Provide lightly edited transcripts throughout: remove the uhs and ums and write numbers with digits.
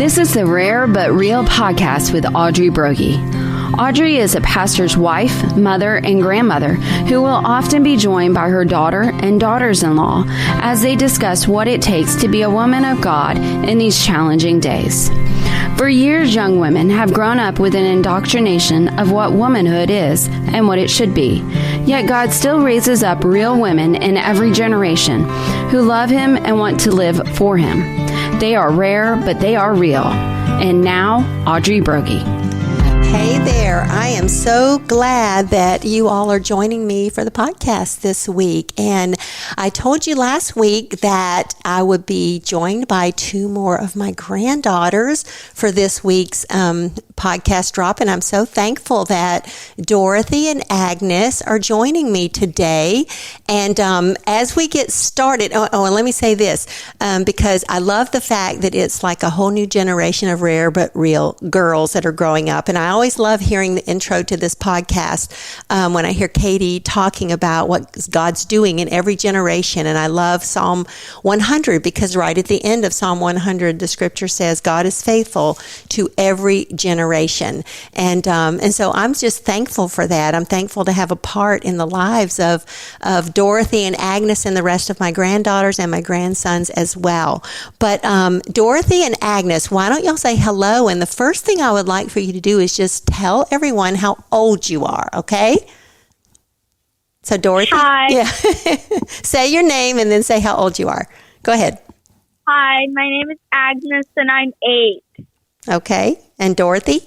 This is the Rare But Real podcast with Audrey Brogy. Audrey is a pastor's wife, mother, and grandmother who will often be joined by her daughter and daughters-in-law as they discuss what it takes to be a woman of God in these challenging days. For years, young women have grown up with an indoctrination of what womanhood is and what it should be. Yet God still raises up real women in every generation who love Him and want to live for Him. They are rare, but they are real. And now, Audrey Brogy. Hey there. I am so glad that you all are joining me for the podcast this week. And I told you last week that I would be joined by two more of my granddaughters for this week's podcast drop. And I'm so thankful that Dorothy and Agnes are joining me today. And as we get started, and let me say this, because I love the fact that it's like a whole new generation of rare but real girls that are growing up. And I always love hearing the intro to this podcast when I hear Katie talking about what God's doing in every generation. And I love Psalm 100 because right at the end of Psalm 100, the scripture says, God is faithful to every generation. And so I'm just thankful for that. I'm thankful to have a part in the lives of Dorothy and Agnes and the rest of my granddaughters and my grandsons as well. But Dorothy and Agnes, why don't y'all say hello? And the first thing I would like for you to do is just tell everyone how old you are, okay? So Dorothy, hi. Yeah. Say your name and then say how old you are. Go ahead. Hi, my name is Agnes and I'm 8. Okay. And Dorothy?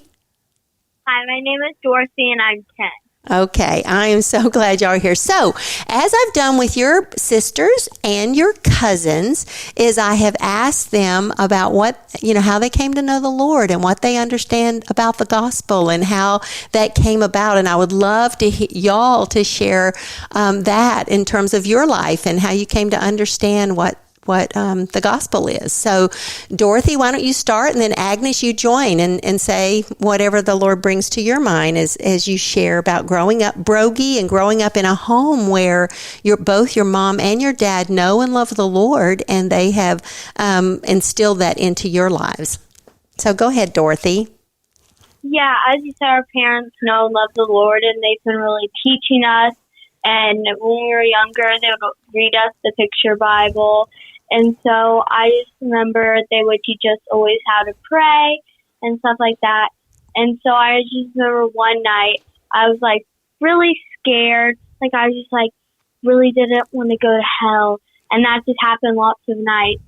Hi, my name is Dorothy and I'm 10. Okay, I am so glad y'all are here. So, as I've done with your sisters and your cousins, is I have asked them about how they came to know the Lord and what they understand about the gospel and how that came about. And I would love to y'all to share that in terms of your life and how you came to understand what the gospel is. So, Dorothy, why don't you start, and then Agnes, you join and say whatever the Lord brings to your mind as you share about growing up brogy and growing up in a home where both your mom and your dad know and love the Lord, and they have instilled that into your lives. So, go ahead, Dorothy. Yeah, as you said, our parents know and love the Lord, and they've been really teaching us. And when we were younger, they would read us the picture Bible. And so I just remember they would teach us always how to pray and stuff like that. And so I just remember one night I was like really scared. Like I was just like really didn't want to go to hell. And that just happened lots of nights.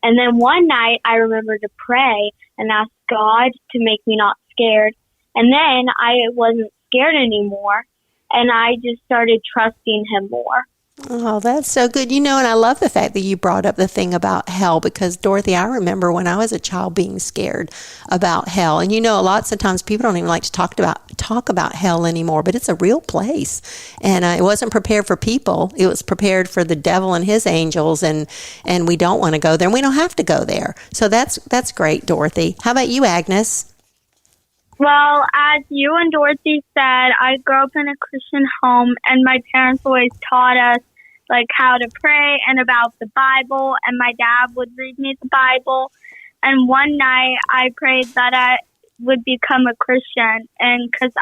And then one night I remembered to pray and ask God to make me not scared. And then I wasn't scared anymore. And I just started trusting Him more. Oh, that's so good. And I love the fact that you brought up the thing about hell because, Dorothy, I remember when I was a child being scared about hell. And, lots of times people don't even like to talk about hell anymore, but it's a real place. And it wasn't prepared for people. It was prepared for the devil and his angels, and we don't want to go there, and we don't have to go there. So that's great, Dorothy. How about you, Agnes? Well, as you and Dorothy said, I grew up in a Christian home, and my parents always taught us like how to pray and about the Bible, and my dad would read me the Bible. And one night I prayed that I would become a Christian, and because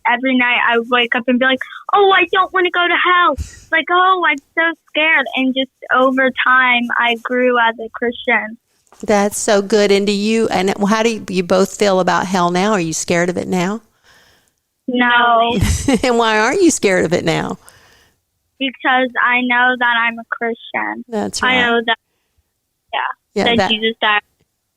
every night I would wake up and be like, oh, I don't want to go to hell. Like, oh, I'm so scared. And just over time, I grew as a Christian. That's so good. And how do you both feel about hell now? Are you scared of it now? No. And why aren't you scared of it now? Because I know that I'm a Christian. That's right. I know that, that Jesus died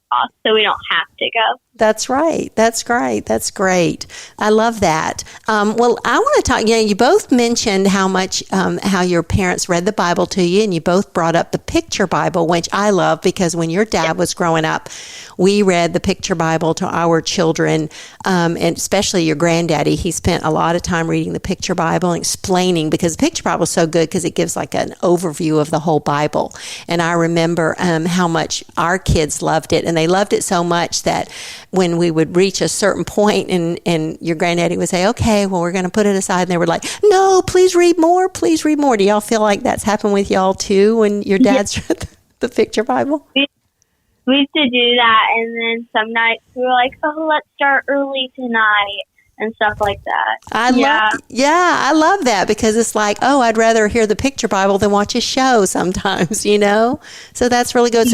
for us, so we don't have to go. That's right. That's great. That's great. I love that. Well, I want to talk, you both mentioned how your parents read the Bible to you, and you both brought up the picture Bible, which I love because when your dad was growing up, we read the picture Bible to our children, and especially your granddaddy. He spent a lot of time reading the picture Bible and explaining, because the picture Bible is so good because it gives like an overview of the whole Bible. And I remember how much our kids loved it, and they loved it so much that when we would reach a certain point and your granddaddy would say, okay, well, we're going to put it aside. And they were like, no, please read more. Please read more. Do y'all feel like that's happened with y'all too when your dad's read the picture Bible? we used to do that, and then some nights we were like, oh, let's start early tonight and stuff like that. I love that because it's like, oh, I'd rather hear the picture Bible than watch a show sometimes, So that's really good.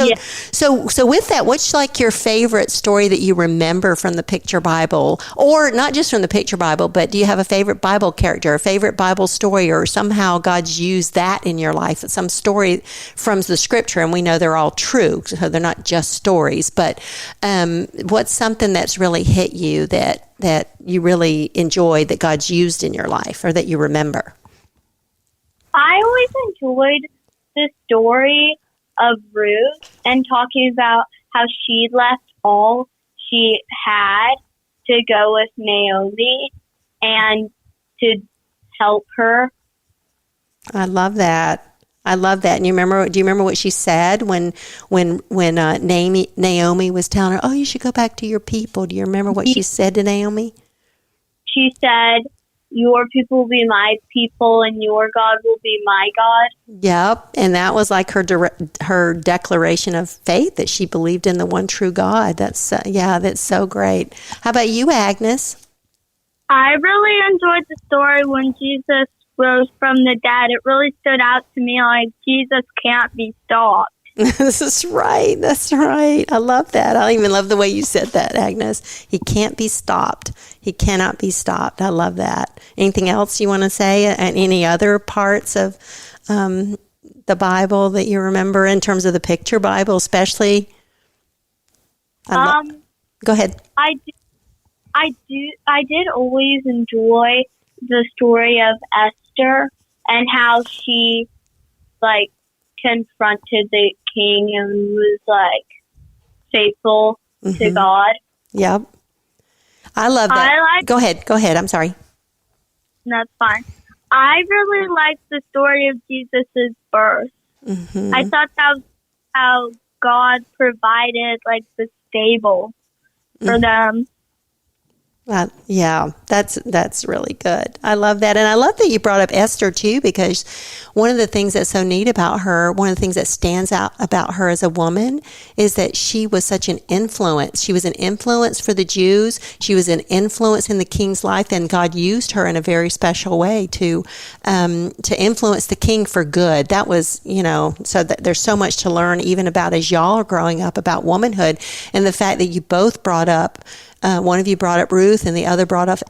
So with that, what's like your favorite story that you remember from the picture Bible, or not just from the picture Bible, but do you have a favorite Bible character, a favorite Bible story, or somehow God's used that in your life, some story from the scripture, and we know they're all true, so they're not just stories, but what's something that's really hit you that you really enjoyed that God's used in your life or that you remember? I always enjoyed the story of Ruth and talking about how she left all she had to go with Naomi and to help her. I love that. And do you remember what she said when Naomi was telling her, oh, you should go back to your people? Do you remember what she said to Naomi? She said, your people will be my people and your God will be my God. Yep. And that was like her declaration of faith, that she believed in the one true God. That's so great. How about you, Agnes? I really enjoyed the story when Jesus rose from the dead. It really stood out to me like Jesus can't be stopped. That's right. I love that. I even love the way you said that, Agnes. He can't be stopped. He cannot be stopped. I love that. Anything else you want to say? And any other parts of the Bible that you remember in terms of the picture Bible, especially? Go ahead. I did always enjoy the story of Esther and how she confronted the king and was faithful to God. Yep. I love that. Go ahead. I'm sorry. That's fine. I really liked the story of Jesus' birth. I thought that was how God provided the stable for them. Yeah, that's really good. I love that. And I love that you brought up Esther too, because one of the things that's so neat about her, one of the things that stands out about her as a woman is that she was such an influence. She was an influence for the Jews. She was an influence in the king's life, and God used her in a very special way to influence the king for good. That was, so that there's so much to learn even about as y'all are growing up about womanhood, and the fact that you both brought up one of you brought up Ruth and the other brought up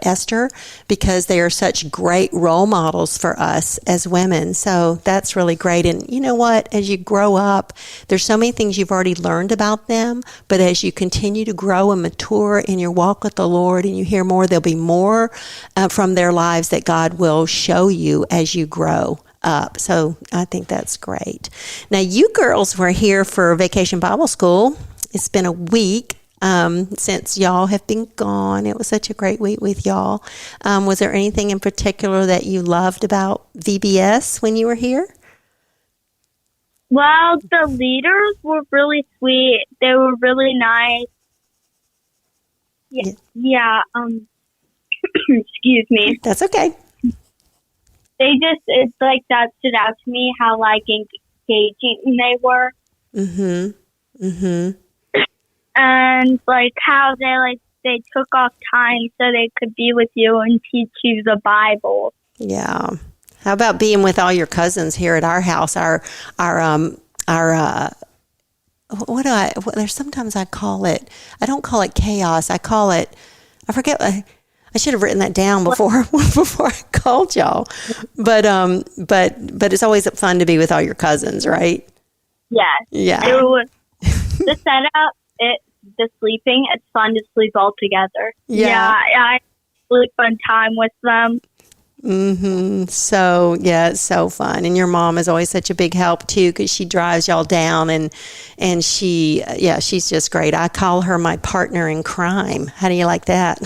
Esther, because they are such great role models for us as women. So that's really great. And you know what? As you grow up, there's so many things you've already learned about them, but as you continue to grow and mature in your walk with the Lord and you hear more, there'll be more from their lives that God will show you as you grow up. So I think that's great. Now, you girls were here for Vacation Bible School. It's been a week since y'all have been gone. It was such a great week with y'all. Was there anything in particular that you loved about VBS when you were here? Well, the leaders were really sweet. They were really nice. Yeah. Excuse me. That's okay. It's that stood out to me how engaging they were. And how they took off time so they could be with you and teach you the Bible. Yeah. How about being with all your cousins here at our house? There's sometimes I don't call it chaos. I forget. I should have written that down before I called y'all. But it's always fun to be with all your cousins, right? Yes. Yeah. It was the setup. The sleeping, it's fun to sleep all together. Yeah. I had really fun time with them. So, yeah, it's so fun. And your mom is always such a big help, too, because she drives y'all down, and she's just great. I call her my partner in crime. How do you like that?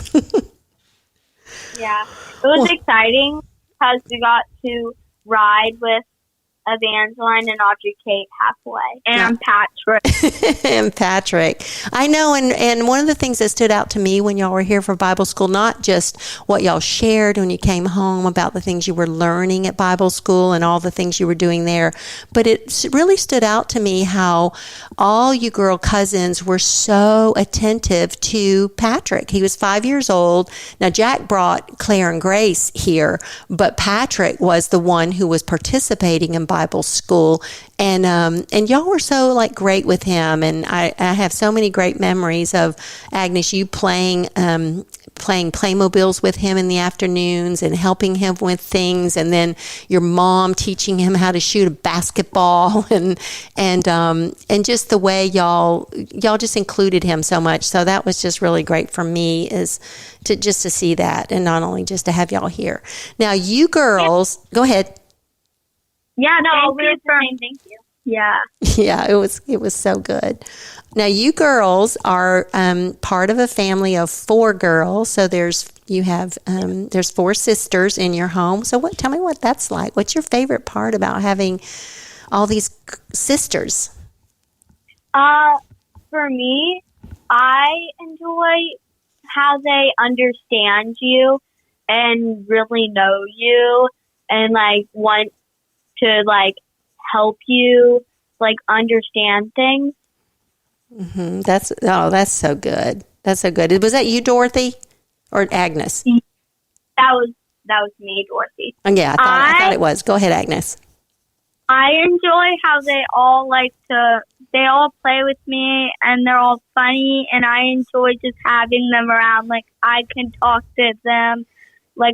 Yeah. It was exciting because we got to ride with Evangeline and Audrey Kate halfway. And Patrick. And Patrick. I know, and one of the things that stood out to me when y'all were here for Bible school, not just what y'all shared when you came home about the things you were learning at Bible school and all the things you were doing there, but it really stood out to me how all you girl cousins were so attentive to Patrick. He was 5 years old. Now, Jack brought Claire and Grace here, but Patrick was the one who was participating in Bible school, and y'all were so great with him, and I have so many great memories of Agnes, you playing Playmobiles with him in the afternoons and helping him with things, and then your mom teaching him how to shoot a basketball, and just the way y'all just included him so much. So that was just really great for me, is to see that, and not only just to have y'all here. Now, you girls, go ahead. Yeah, no, we're the same. Thank you. Yeah. Yeah, it was so good. Now, you girls are part of a family of 4 girls. So there's 4 sisters in your home. So tell me what that's like. What's your favorite part about having all these sisters? For me, I enjoy how they understand you and really know you and want to help you understand things. Mm-hmm. That's so good. That's so good. Was that you, Dorothy, or Agnes? That was me, Dorothy. Yeah, I thought it was. Go ahead, Agnes. I enjoy how they all they all play with me, and they're all funny, and I enjoy just having them around. I can talk to them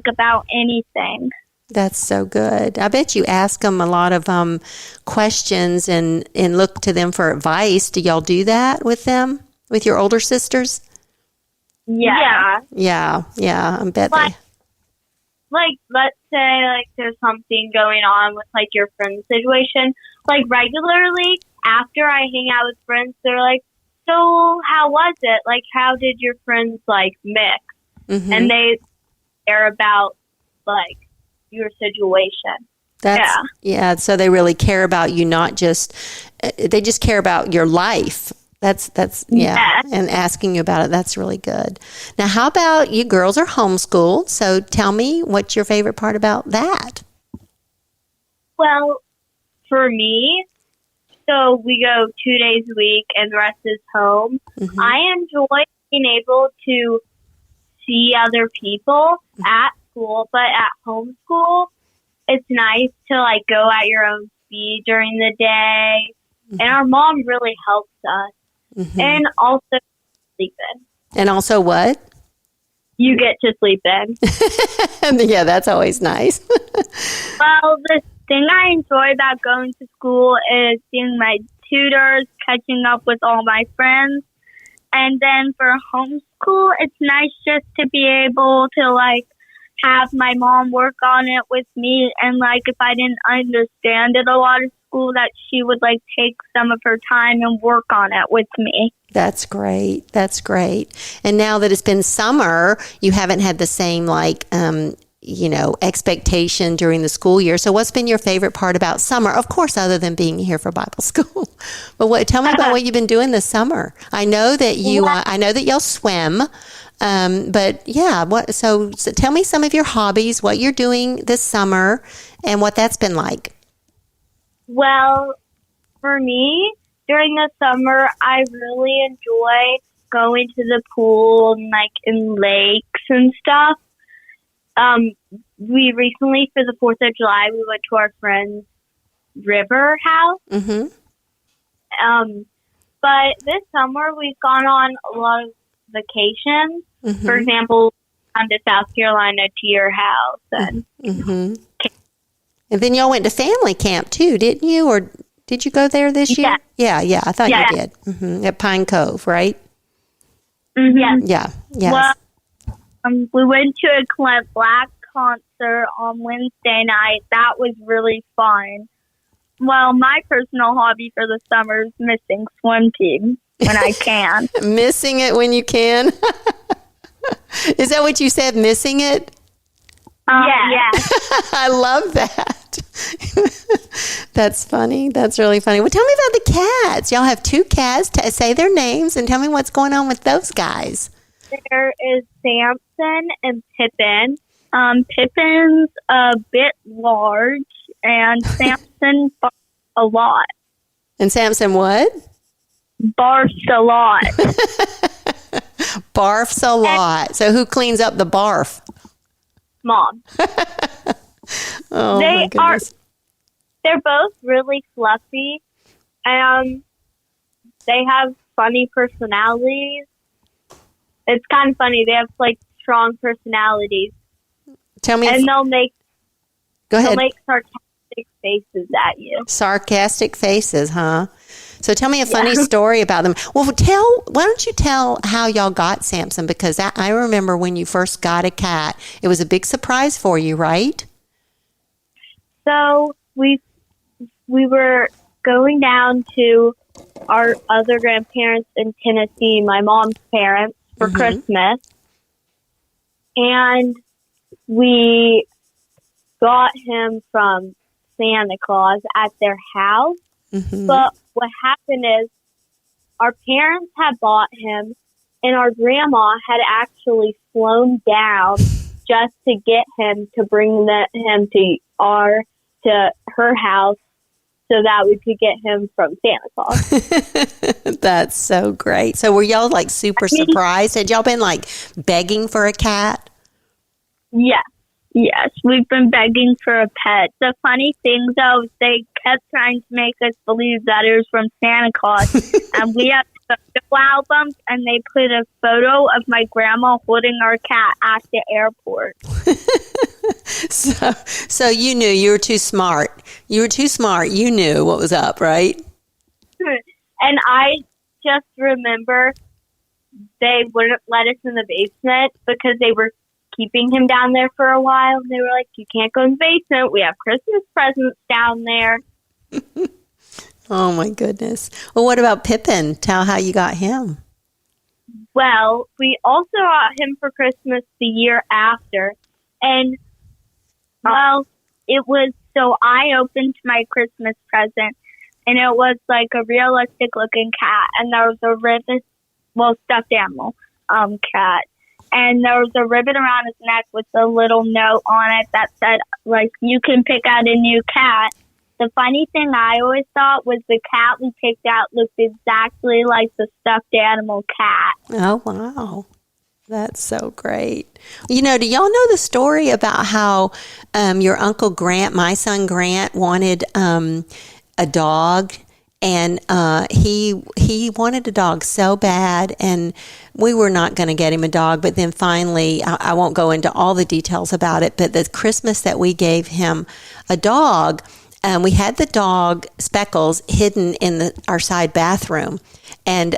about anything. That's so good. I bet you ask them a lot of questions and look to them for advice. Do y'all do that with them, with your older sisters? Yeah. Yeah. I bet they. Let's say there's something going on with your friend's situation. Regularly after I hang out with friends, they're so how was it? How did your friends mix? Mm-hmm. And they care about your situation. Yeah. So they really care about you, not just, they just care about your life. That's and asking you about it. That's really good. Now, how about you girls are homeschooled? So tell me, what's your favorite part about that? Well, for me, so we go 2 days a week and the rest is home. Mm-hmm. I enjoy being able to see other people at school, but at homeschool, it's nice to go at your own speed during the day. Mm-hmm. And our mom really helps us. Mm-hmm. And also sleep in. And also what? You get to sleep in. Yeah, that's always nice. Well, the thing I enjoy about going to school is seeing my tutors, catching up with all my friends. And then for homeschool, it's nice just to be able to have my mom work on it with me, and if I didn't understand it a lot of school, that she would take some of her time and work on it with me. That's great. And now that it's been summer, you haven't had the same expectation during the school year. So what's been your favorite part about summer? Of course, other than being here for Bible school. But tell me about what you've been doing this summer. I know that y'all swim. But yeah, so tell me some of your hobbies, what you're doing this summer, and what that's been like. Well, for me, during the summer, I really enjoy going to the pool and in lakes and stuff. We recently, for the 4th of July, we went to our friend's river house. Mm-hmm. But this summer, we've gone on a lot of vacations. Mm-hmm. For example, on to South Carolina to your house. And And then y'all went to family camp too, didn't you? Or did you go there this year? Yeah. I thought you did. Mm-hmm. At Pine Cove, right? Mm-hmm. Yeah. Yes. Well, we went to a Clint Black concert on Wednesday night. That was really fun. Well, my personal hobby for the summer is missing swim team when I can. Missing it when you can? Is that what you said, missing it? Yeah. I love that. That's funny. That's really funny. Well, tell me about the cats. Y'all have 2 cats. Say their names and tell me what's going on with those guys. There is Samson and Pippin. Pippin's a bit large, and Samson barfs a lot. And Samson what? Barfs a lot. Barfs a lot. So who cleans up the barf? Mom. Oh, my goodness. They're both really fluffy, and they have funny personalities. It's kind of funny. They have, like, strong personalities. Tell me. And they'll make sarcastic faces at you. Sarcastic faces, huh? So tell me a funny story about them. Well, why don't you tell how y'all got Samson? Because I remember when you first got a cat, it was a big surprise for you, right? So we were going down to our other grandparents in Tennessee, my mom's parents, for Christmas. And we got him from Santa Claus at their house. But what happened is our parents had bought him, and our grandma had actually flown down just to get him to bring him to her house so that we could get him from Santa Claus. That's so great. So were y'all like super surprised? Had y'all been like begging for a cat? Yes, we've been begging for a pet. The funny thing, though, is they kept trying to make us believe that it was from Santa Claus. And we have photo albums, and they put a photo of my grandma holding our cat at the airport. So you knew you were too smart. You were too smart. You knew what was up, right? And I just remember they wouldn't let us in the basement because they were keeping him down there for a while. They were like, you can't go in the basement. We have Christmas presents down there. Oh, my goodness. Well, what about Pippin? Tell how you got him. Well, we also got him for Christmas the year after. And, well, it was, so I opened my Christmas present, and it was like a realistic-looking cat. And there was a ribbon, stuffed animal cat. And there was a ribbon around his neck with a little note on it that said, like, you can pick out a new cat. The funny thing I always thought was the cat we picked out looked exactly like the stuffed animal cat. Oh, wow. That's so great. You know, do y'all know the story about how your Uncle Grant, my son Grant, wanted a dog? And he wanted a dog so bad, and we were not going to get him a dog. But then finally, I won't go into all the details about it, but the Christmas that we gave him a dog, we had the dog, Speckles, hidden in our side bathroom. And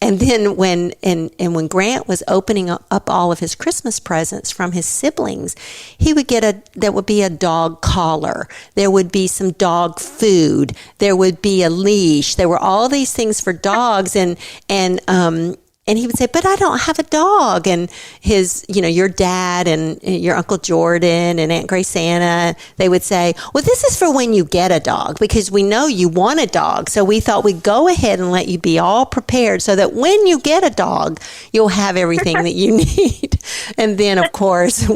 then when Grant was opening up all of his Christmas presents from his siblings, he would there would be a dog collar, there would be some dog food, there would be a leash, there were all these things for dogs, and he would say, but I don't have a dog. And your dad and your Uncle Jordan and Aunt Grace Anna, they would say, well, this is for when you get a dog, because we know you want a dog. So we thought we'd go ahead and let you be all prepared so that when you get a dog, you'll have everything that you need. And then, of course,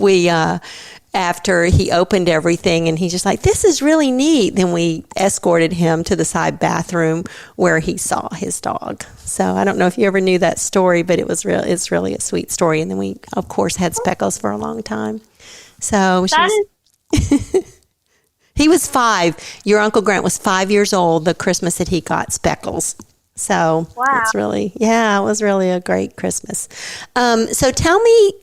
after he opened everything and he's just like, this is really neat, then we escorted him to the side bathroom where he saw his dog. So I don't know if you ever knew that story, but it's really a sweet story. And then we, of course, had Speckles for a long time. So he was 5. Your Uncle Grant was 5 years old the Christmas that he got Speckles. So wow. It was really a great Christmas. So tell me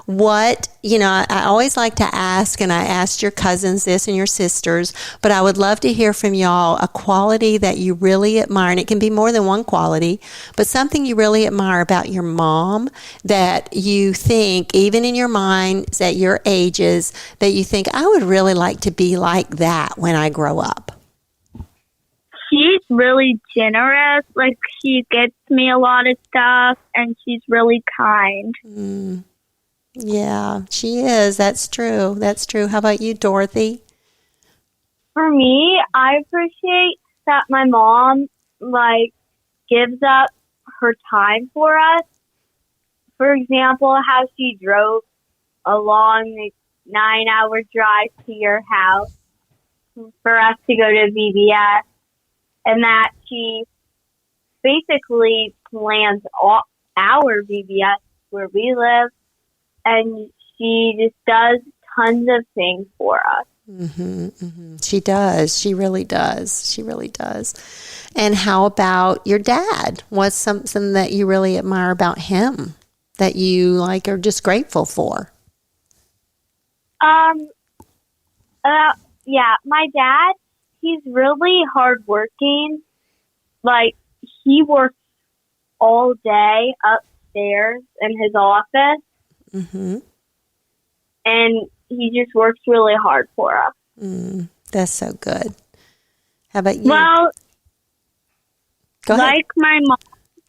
what, I always like to ask, and I asked your cousins this and your sisters, but I would love to hear from y'all a quality that you really admire, and it can be more than one quality, but something you really admire about your mom that you think, even in your minds at your ages, that you think, I would really like to be like that when I grow up. She's really generous. Like, she gets me a lot of stuff, and she's really kind. Yeah, she is. That's true. How about you, Dorothy? For me, I appreciate that my mom, gives up her time for us. For example, how she drove a long 9-hour drive to your house for us to go to VBS, and that she basically plans all our VBS where we live, and she just does tons of things for us. Mm-hmm, mm-hmm. She does. She really does. She really does. And how about your dad? What's something that you really admire about him that you are just grateful for? Yeah, my dad, he's really hardworking. He works all day upstairs in his office. Mm-hmm. And he just works really hard for us. That's so good. How about you? Well, Go ahead. like my mom,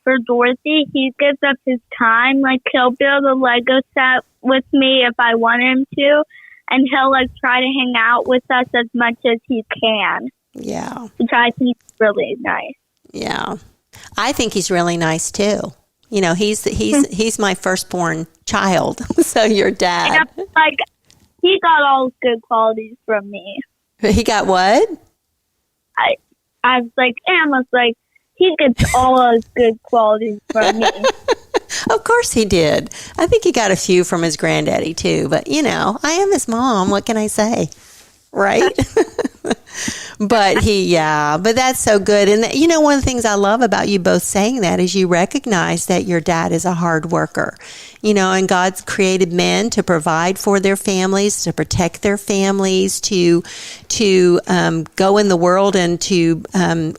for Dorothy, he gives up his time. He'll build a Lego set with me if I want him to, and he'll try to hang out with us as much as he can. Yeah. Which I think is really nice. Yeah. I think he's really nice too. He's my firstborn child. So your dad. And he got all good qualities from me. He got what? I was Emma's he gets all those good qualities from me. Of course he did. I think he got a few from his granddaddy too, but I am his mom. What can I say? Right? But that's so good. And one of the things I love about you both saying that is you recognize that your dad is a hard worker, and God's created men to provide for their families, to protect their families, to go in the world and to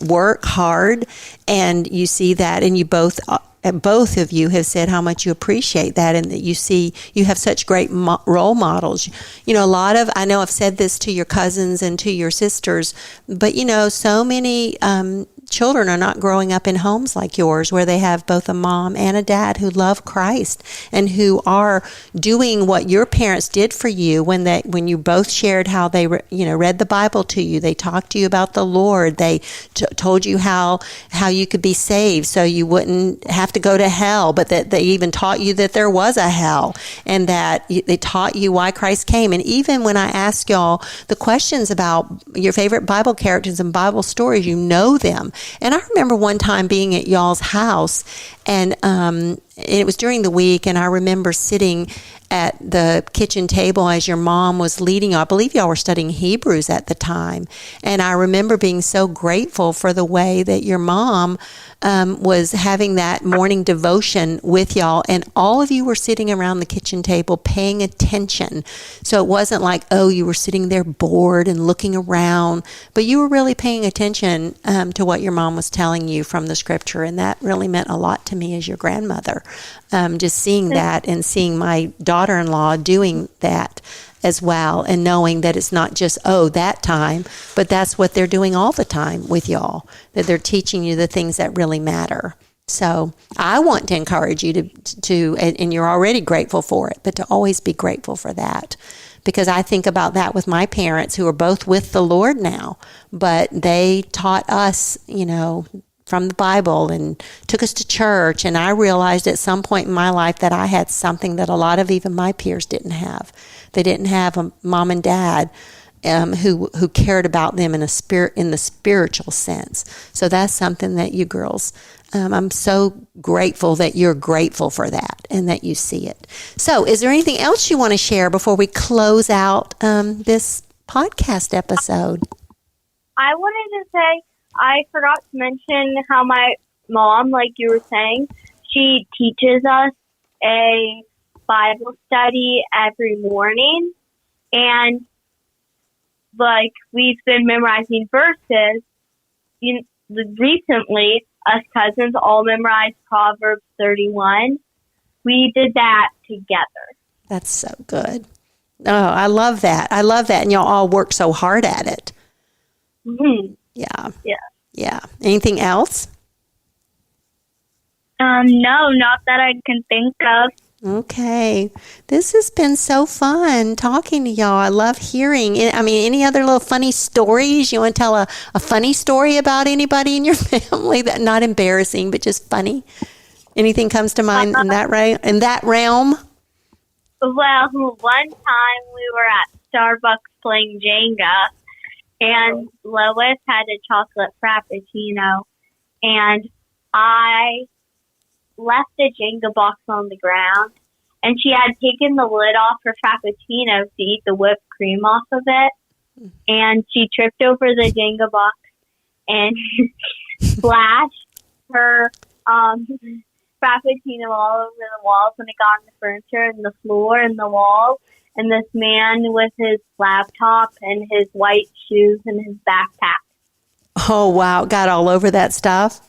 work hard. And you see that, and you both of you have said how much you appreciate that, and that you have such great role models. I know I've said this to your cousins and to your sisters, but so many children are not growing up in homes like yours where they have both a mom and a dad who love Christ and who are doing what your parents did for you when you both shared how they read the Bible to you. They talked to you about the Lord. They told you how you could be saved so you wouldn't have to go to hell, but that they even taught you that there was a hell, and that they taught you why Christ came. And even when I ask y'all the questions about your favorite Bible characters and Bible stories, you know them. And I remember one time being at y'all's house, and it was during the week, and I remember sitting at the kitchen table as your mom was leading. I believe y'all were studying Hebrews at the time. And I remember being so grateful for the way that your mom was having that morning devotion with y'all. And all of you were sitting around the kitchen table paying attention. So it wasn't you were sitting there bored and looking around, but you were really paying attention to what your mom was telling you from the scripture. And that really meant a lot to me as your grandmother. Just seeing that and seeing my daughter-in-law doing that as well, and knowing that it's not just that time, but that's what they're doing all the time with y'all, that they're teaching you the things that really matter. So I want to encourage you to and you're already grateful for it, but to always be grateful for that, because I think about that with my parents who are both with the Lord now, but they taught us from the Bible and took us to church. And I realized at some point in my life that I had something that a lot of even my peers didn't have. They didn't have a mom and dad who cared about them in the spiritual sense. So that's something that you girls, I'm so grateful that you're grateful for that and that you see it. So is there anything else you want to share before we close out this podcast episode? I wanted to say, I forgot to mention how my mom, like you were saying, she teaches us a Bible study every morning. And, we've been memorizing verses. Recently, us cousins all memorized Proverbs 31. We did that together. That's so good. Oh, I love that. And y'all all work so hard at it. Mm-hmm. Yeah. Yeah. Yeah. Anything else? No, not that I can think of. Okay. This has been so fun talking to y'all. I love hearing. I mean, any other little funny stories? You want to tell a funny story about anybody in your family that not embarrassing, but just funny? Anything comes to mind in that realm? Well, one time we were at Starbucks playing Jenga, and Lois had a chocolate frappuccino, and I left the Jenga box on the ground, and she had taken the lid off her frappuccino to eat the whipped cream off of it, and she tripped over the Jenga box and splashed her frappuccino all over the walls, and it got on the furniture and the floor and the walls, and this man with his laptop and his white shoes and his backpack. Oh, wow. Got all over that stuff?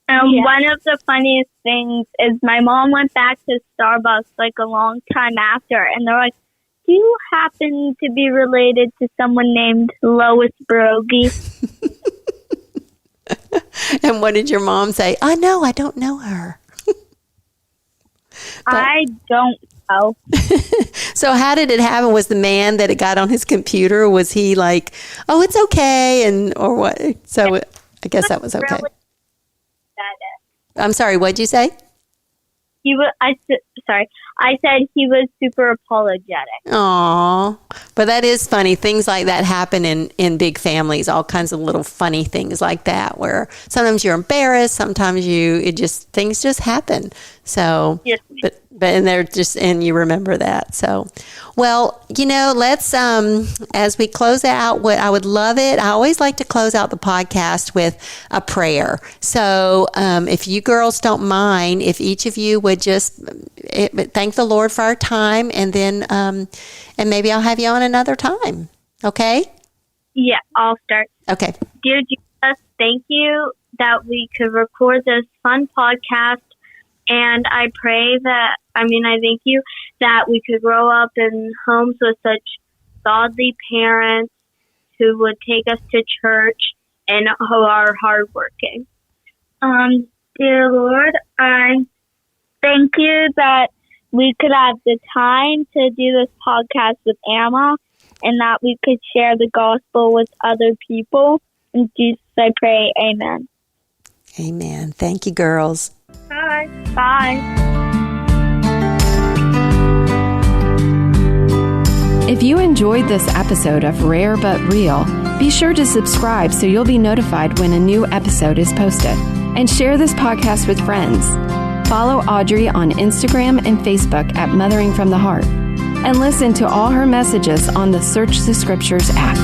One of the funniest things is my mom went back to Starbucks like a long time after, and they're like, do you happen to be related to someone named Lois Brogy? And what did your mom say? Oh, no, I don't know her. I don't know. So how did it happen? Was the man that it got on his computer, was he like, oh, it's okay, or what? So I guess that was okay. I'm sorry, what'd you say? I said he was super apologetic. Aw, but that is funny. Things like that happen in big families. All kinds of little funny things like that, where sometimes you're embarrassed, sometimes things just happen. So, yes. and you remember that. So, well, let's as we close out, what I would love it. I always like to close out the podcast with a prayer. So, if you girls don't mind, if each of you would just thank the Lord for our time, and then and maybe I'll have you on another time. Okay? Yeah, I'll start. Okay. Dear Jesus, thank you that we could record this fun podcast. And I thank you that we could grow up in homes with such godly parents who would take us to church and who are hardworking. Dear Lord, I thank you that we could have the time to do this podcast with Emma, and that we could share the gospel with other people. In Jesus I pray, amen. Amen. Thank you, girls. Bye. Bye. If you enjoyed this episode of Rare But Real, be sure to subscribe so you'll be notified when a new episode is posted. And share this podcast with friends. Follow Audrey on Instagram and Facebook at Mothering from the Heart. And listen to all her messages on the Search the Scriptures app.